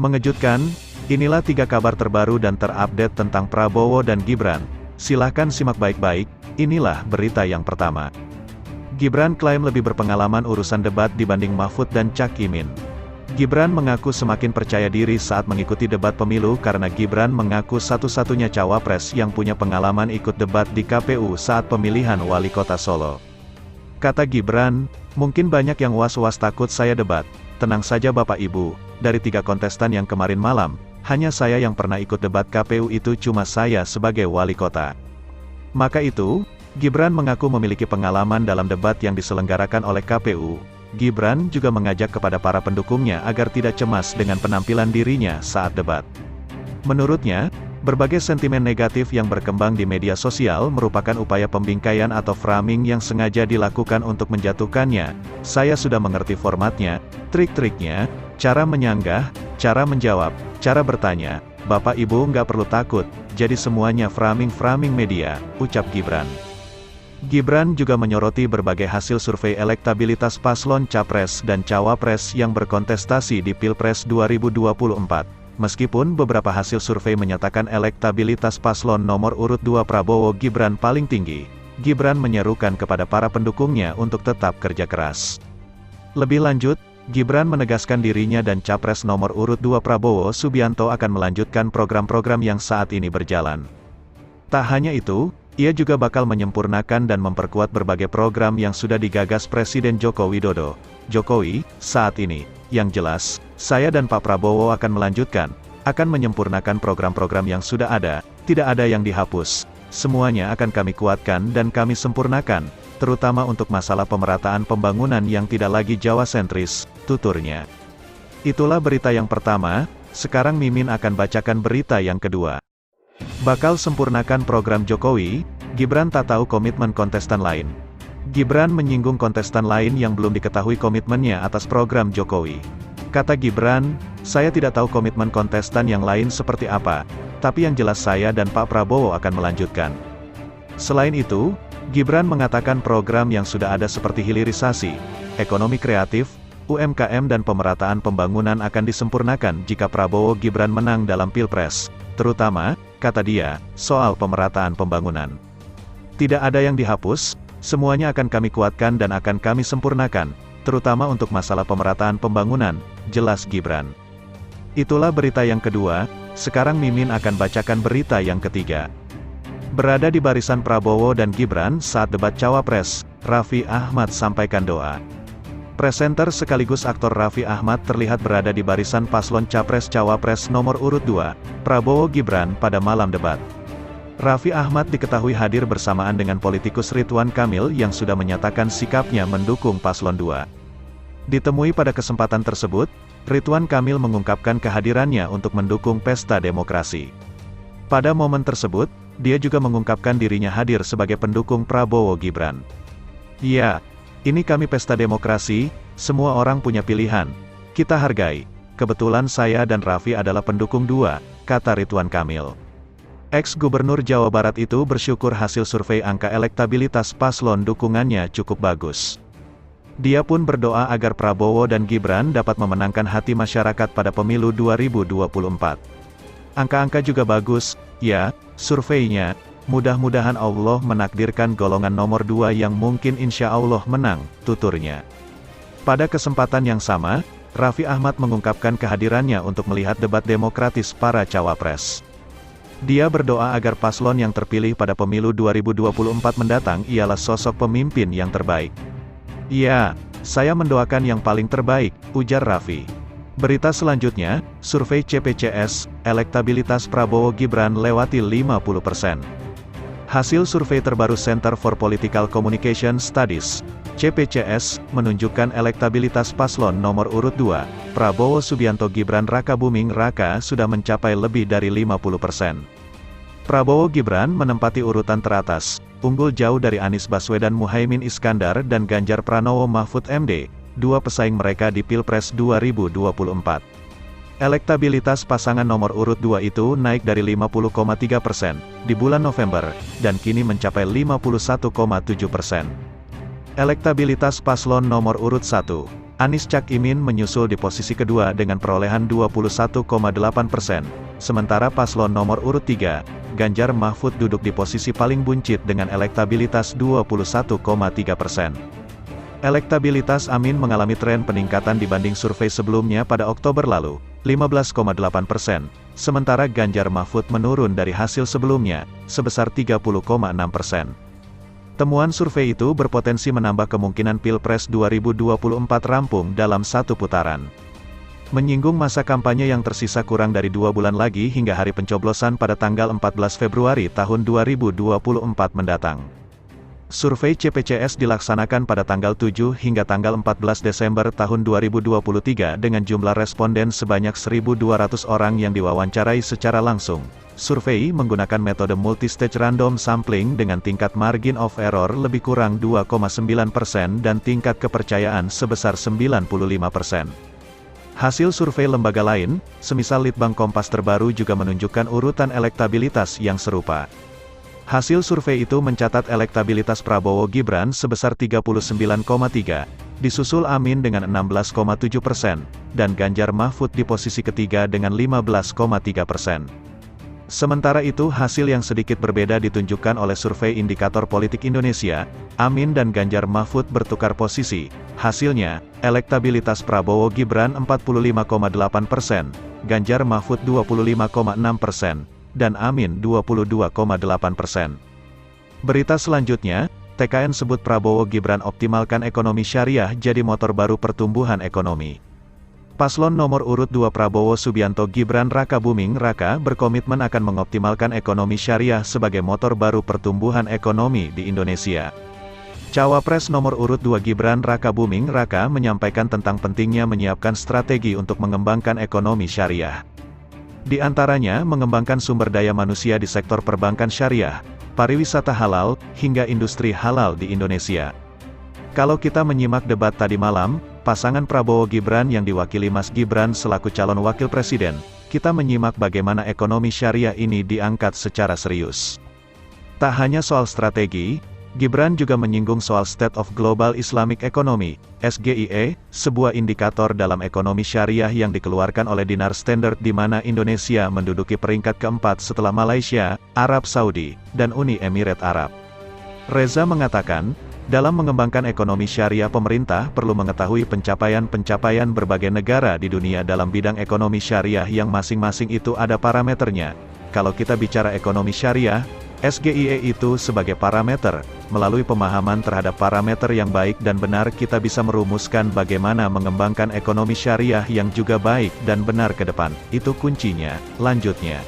Mengejutkan, inilah 3 kabar terbaru dan terupdate tentang Prabowo dan Gibran. Silahkan simak baik-baik, inilah berita yang pertama. Gibran klaim lebih berpengalaman urusan debat dibanding Mahfud dan Cak Imin. Gibran mengaku semakin percaya diri saat mengikuti debat pemilu karena Gibran mengaku satu-satunya cawapres yang punya pengalaman ikut debat di KPU saat pemilihan wali kota Solo. Kata Gibran, mungkin banyak yang was-was takut saya debat. Tenang saja Bapak Ibu, dari 3 kontestan yang kemarin malam, hanya saya yang pernah ikut debat KPU itu cuma saya sebagai wali kota. Maka itu, Gibran mengaku memiliki pengalaman dalam debat yang diselenggarakan oleh KPU. Gibran juga mengajak kepada para pendukungnya agar tidak cemas dengan penampilan dirinya saat debat. Menurutnya, berbagai sentimen negatif yang berkembang di media sosial merupakan upaya pembingkaian atau framing yang sengaja dilakukan untuk menjatuhkannya. Saya sudah mengerti formatnya, trik-triknya, cara menyanggah, cara menjawab, cara bertanya. Bapak Ibu nggak perlu takut, jadi semuanya framing media, ucap Gibran. Gibran juga menyoroti berbagai hasil survei elektabilitas paslon Capres dan Cawapres yang berkontestasi di Pilpres 2024. Meskipun beberapa hasil survei menyatakan elektabilitas paslon nomor urut 2 Prabowo Gibran paling tinggi, Gibran menyerukan kepada para pendukungnya untuk tetap kerja keras. Lebih lanjut, Gibran menegaskan dirinya dan Capres nomor urut 2 Prabowo Subianto akan melanjutkan program-program yang saat ini berjalan. Tak hanya itu, ia juga bakal menyempurnakan dan memperkuat berbagai program yang sudah digagas Presiden Joko Widodo. Jokowi, saat ini, yang jelas, saya dan Pak Prabowo akan melanjutkan, akan menyempurnakan program-program yang sudah ada, tidak ada yang dihapus. Semuanya akan kami kuatkan dan kami sempurnakan, terutama untuk masalah pemerataan pembangunan yang tidak lagi Jawa sentris, tuturnya. Itulah berita yang pertama, sekarang Mimin akan bacakan berita yang kedua. Bakal sempurnakan program Jokowi, Gibran tak tahu komitmen kontestan lain. Gibran menyinggung kontestan lain yang belum diketahui komitmennya atas program Jokowi. Kata Gibran, saya tidak tahu komitmen kontestan yang lain seperti apa, tapi yang jelas saya dan Pak Prabowo akan melanjutkan. Selain itu, Gibran mengatakan program yang sudah ada seperti hilirisasi, ekonomi kreatif, UMKM dan pemerataan pembangunan akan disempurnakan jika Prabowo Gibran menang dalam Pilpres, terutama, kata dia, soal pemerataan pembangunan. Tidak ada yang dihapus, semuanya akan kami kuatkan dan akan kami sempurnakan, terutama untuk masalah pemerataan pembangunan, jelas Gibran. Itulah berita yang kedua, sekarang Mimin akan bacakan berita yang ketiga. Berada di barisan Prabowo dan Gibran saat debat Cawapres, Raffi Ahmad sampaikan doa. Presenter sekaligus aktor Raffi Ahmad terlihat berada di barisan paslon Capres-Cawapres nomor urut 2, Prabowo Gibran pada malam debat. Raffi Ahmad diketahui hadir bersamaan dengan politikus Ridwan Kamil yang sudah menyatakan sikapnya mendukung paslon 2. Ditemui pada kesempatan tersebut, Ridwan Kamil mengungkapkan kehadirannya untuk mendukung pesta demokrasi. Pada momen tersebut, dia juga mengungkapkan dirinya hadir sebagai pendukung Prabowo Gibran. Ya, ini kami pesta demokrasi, semua orang punya pilihan, kita hargai. Kebetulan saya dan Raffi adalah pendukung 2, kata Ridwan Kamil. Ex-Gubernur Jawa Barat itu bersyukur hasil survei angka elektabilitas paslon dukungannya cukup bagus. Dia pun berdoa agar Prabowo dan Gibran dapat memenangkan hati masyarakat pada pemilu 2024. Angka-angka juga bagus, ya, surveinya. Mudah-mudahan Allah menakdirkan golongan nomor 2 yang mungkin insya Allah menang, tuturnya. Pada kesempatan yang sama, Raffi Ahmad mengungkapkan kehadirannya untuk melihat debat demokratis para cawapres. Dia berdoa agar paslon yang terpilih pada pemilu 2024 mendatang ialah sosok pemimpin yang terbaik. Ya, saya mendoakan yang paling terbaik, ujar Raffi. Berita selanjutnya, survei CPCS, elektabilitas Prabowo Gibran lewati 50%. Hasil survei terbaru Center for Political Communication Studies, CPCS, menunjukkan elektabilitas paslon nomor urut 2, Prabowo Subianto Gibran Rakabuming Raka sudah mencapai lebih dari 50%. Prabowo Gibran menempati urutan teratas, unggul jauh dari Anies Baswedan Muhaimin Iskandar dan Ganjar Pranowo Mahfud MD, dua pesaing mereka di Pilpres 2024. Elektabilitas pasangan nomor urut 2 itu naik dari 50,3% di bulan November, dan kini mencapai 51,7%. Elektabilitas paslon nomor urut 1, Anies Cak Imin menyusul di posisi kedua dengan perolehan 21,8%, sementara paslon nomor urut 3, Ganjar Mahfud duduk di posisi paling buncit dengan elektabilitas 21,3%. Elektabilitas Amin mengalami tren peningkatan dibanding survei sebelumnya pada Oktober lalu, 15,8%, sementara Ganjar Mahfud menurun dari hasil sebelumnya, sebesar 30,6%. Temuan survei itu berpotensi menambah kemungkinan Pilpres 2024 rampung dalam satu putaran. Menyinggung masa kampanye yang tersisa kurang dari 2 bulan lagi hingga hari pencoblosan pada tanggal 14 Februari tahun 2024 mendatang. Survei CPCS dilaksanakan pada tanggal 7 hingga tanggal 14 Desember tahun 2023 dengan jumlah responden sebanyak 1.200 orang yang diwawancarai secara langsung. Survei menggunakan metode multistage random sampling dengan tingkat margin of error lebih kurang 2,9% dan tingkat kepercayaan sebesar 95%. Hasil survei lembaga lain, semisal Litbang Kompas terbaru juga menunjukkan urutan elektabilitas yang serupa. Hasil survei itu mencatat elektabilitas Prabowo Gibran sebesar 39,3%, disusul Amin dengan 16,7%, dan Ganjar Mahfud di posisi ketiga dengan 15,3%. Sementara itu hasil yang sedikit berbeda ditunjukkan oleh survei Indikator Politik Indonesia, Amin dan Ganjar Mahfud bertukar posisi. Hasilnya, elektabilitas Prabowo Gibran 45,8%, Ganjar Mahfud 25,6%, dan Amin 22,8%. Berita selanjutnya, TKN sebut Prabowo Gibran optimalkan ekonomi syariah jadi motor baru pertumbuhan ekonomi. Paslon nomor urut 2 Prabowo Subianto Gibran Raka Buming Raka berkomitmen akan mengoptimalkan ekonomi syariah sebagai motor baru pertumbuhan ekonomi di Indonesia. Cawapres nomor urut 2 Gibran Raka Buming Raka menyampaikan tentang pentingnya menyiapkan strategi untuk mengembangkan ekonomi syariah. Di antaranya mengembangkan sumber daya manusia di sektor perbankan syariah, pariwisata halal, hingga industri halal di Indonesia. Kalau kita menyimak debat tadi malam, pasangan Prabowo Gibran yang diwakili Mas Gibran selaku calon wakil presiden, kita menyimak bagaimana ekonomi syariah ini diangkat secara serius. Tak hanya soal strategi, Gibran juga menyinggung soal State of Global Islamic Economy, SGIE, sebuah indikator dalam ekonomi syariah yang dikeluarkan oleh Dinar Standard di mana Indonesia menduduki peringkat keempat setelah Malaysia, Arab Saudi, dan Uni Emirat Arab. Reza mengatakan, dalam mengembangkan ekonomi syariah pemerintah perlu mengetahui pencapaian-pencapaian berbagai negara di dunia dalam bidang ekonomi syariah yang masing-masing itu ada parameternya. Kalau kita bicara ekonomi syariah, SGIE itu sebagai parameter, melalui pemahaman terhadap parameter yang baik dan benar kita bisa merumuskan bagaimana mengembangkan ekonomi syariah yang juga baik dan benar ke depan. Itu kuncinya, lanjutnya.